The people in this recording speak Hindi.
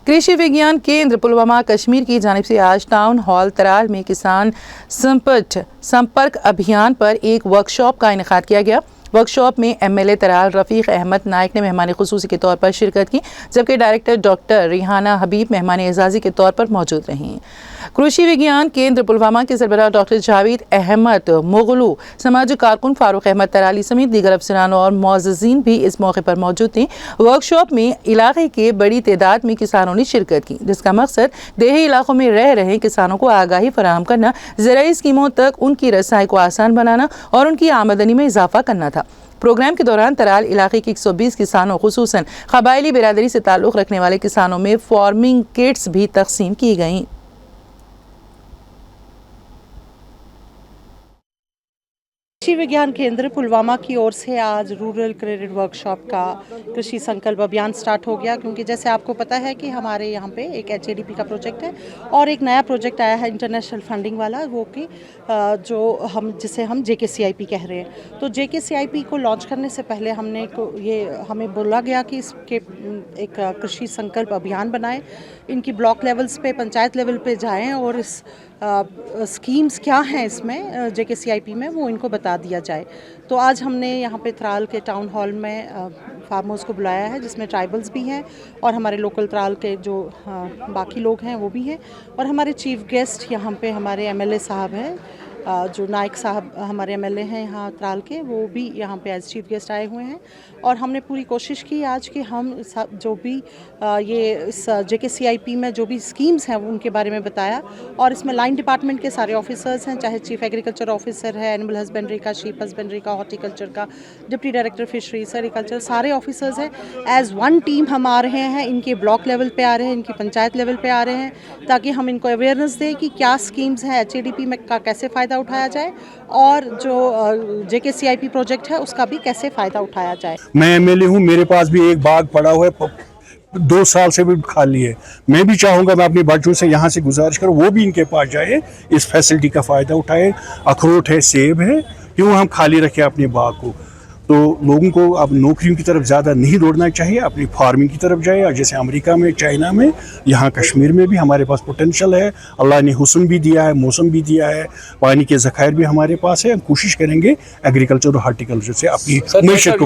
कृषि विज्ञान केंद्र पुलवामा कश्मीर की जानिब से आज टाउन हॉल तराल में किसान संपर्क अभियान पर एक वर्कशॉप का इनेकाद किया गया। वर्कशॉप में एमएलए तराल रफ़ीक अहमद नाइक ने मेहमान खुसूसी के तौर पर शिरकत की, जबकि डायरेक्टर डॉक्टर रिहाना हबीब मेहमान एजाज़ी के तौर पर मौजूद रहीं। कृषि विज्ञान केंद्र पुलवामा के सरबराह डॉक्टर जावेद अहमद मुगलू, समाजी कारकुन फारूक अहमद तराली समेत दीगर अफसरान और मोअज़्ज़िज़ीन भी इस मौके पर मौजूद थे। वर्कशॉप में इलाके के बड़ी तादाद में किसानों ने शिरकत की, जिसका मकसद देही इलाकों में रह रहे किसानों को आगाही फराहम करना, ज़राई स्कीमों तक उनकी रसाई को आसान बनाना और उनकी आमदनी में इजाफा करना था। प्रोग्राम के दौरान तराल इलाके के 120 किसानों, खुसूसन क़बायली बिरादरी से ताल्लुक़ रखने वाले किसानों में फार्मिंग किट्स भी तकसीम की गईं। कृषि विज्ञान केंद्र पुलवामा की ओर से आज रूरल क्रेडिट वर्कशॉप का कृषि संकल्प अभियान स्टार्ट हो गया, क्योंकि जैसे आपको पता है कि हमारे यहाँ पे एक HADP का प्रोजेक्ट है और एक नया प्रोजेक्ट आया है इंटरनेशनल फंडिंग वाला, वो कि जिसे हम JKCIP कह रहे हैं। तो JKCIP को लॉन्च करने से पहले हमें बोला गया कि इसके एक कृषि संकल्प अभियान बनाएं, इनकी ब्लॉक लेवल्स पे, पंचायत लेवल पे जाएं और इस स्कीम्स क्या हैं इसमें JKCIP में वो इनको बता दिया जाए। तो आज हमने यहाँ पे त्राल के टाउन हॉल में फार्मर्स को बुलाया है, जिसमें ट्राइबल्स भी हैं और हमारे लोकल त्राल के जो बाकी लोग हैं वो भी हैं, और हमारे चीफ गेस्ट यहाँ पे हमारे MLA साहब हैं, जो नाइक साहब हमारे MLA हैं यहाँ त्राल के, वो भी यहाँ पे एज चीफ गेस्ट आए हुए हैं। और हमने पूरी कोशिश की आज कि हम जो भी ये इस JKCIP में जो भी स्कीम्स हैं उनके बारे में बताया, और इसमें लाइन डिपार्टमेंट के सारे ऑफिसर्स हैं, चाहे चीफ एग्रीकल्चर ऑफिसर है, एनिमल हस्बेंड्री का, शीप हस्बेंड्री का, हॉर्टिकल्चर का, डिप्टी डायरेक्टर फिशरी, सेरिकल्चर, सारे ऑफिसर्स हैं। एज वन टीम हम आ रहे हैं, इनके ब्लॉक लेवल पे आ रहे हैं, इनकी पंचायत लेवल पे आ रहे हैं, ताकि हम इनको अवेयरनेस दें कि क्या स्कीम्स हैं, HADP में का कैसे फ़ायदा उठाया जाए और जो JKCIP प्रोजेक्ट है उसका भी कैसे फ़ायदा उठाया जाए। मैं MLA हूँ, मेरे पास भी एक बाग पड़ा हुआ है, 2 साल से भी खाली है। मैं भी चाहूँगा मैं अपने बच्चों से यहाँ से गुजारिश करूँ वो भी इनके पास जाए, इस फैसिलिटी का फ़ायदा उठाए। अखरोट है, सेब है, क्यों हम खाली रखें अपने बाग को। तो लोगों को अब नौकरियों की तरफ ज़्यादा नहीं दौड़ना चाहिए, अपनी फार्मिंग की तरफ जाए। और जैसे अमेरिका में, चाइना में, यहाँ कश्मीर में भी हमारे पास पोटेंशियल है, अल्लाह ने हुस्न भी दिया है, मौसम भी दिया है, पानी के ज़खायर भी हमारे पास है। हम कोशिश करेंगे एग्रीकल्चर और हार्टिकल्चर से अपनी मैशत को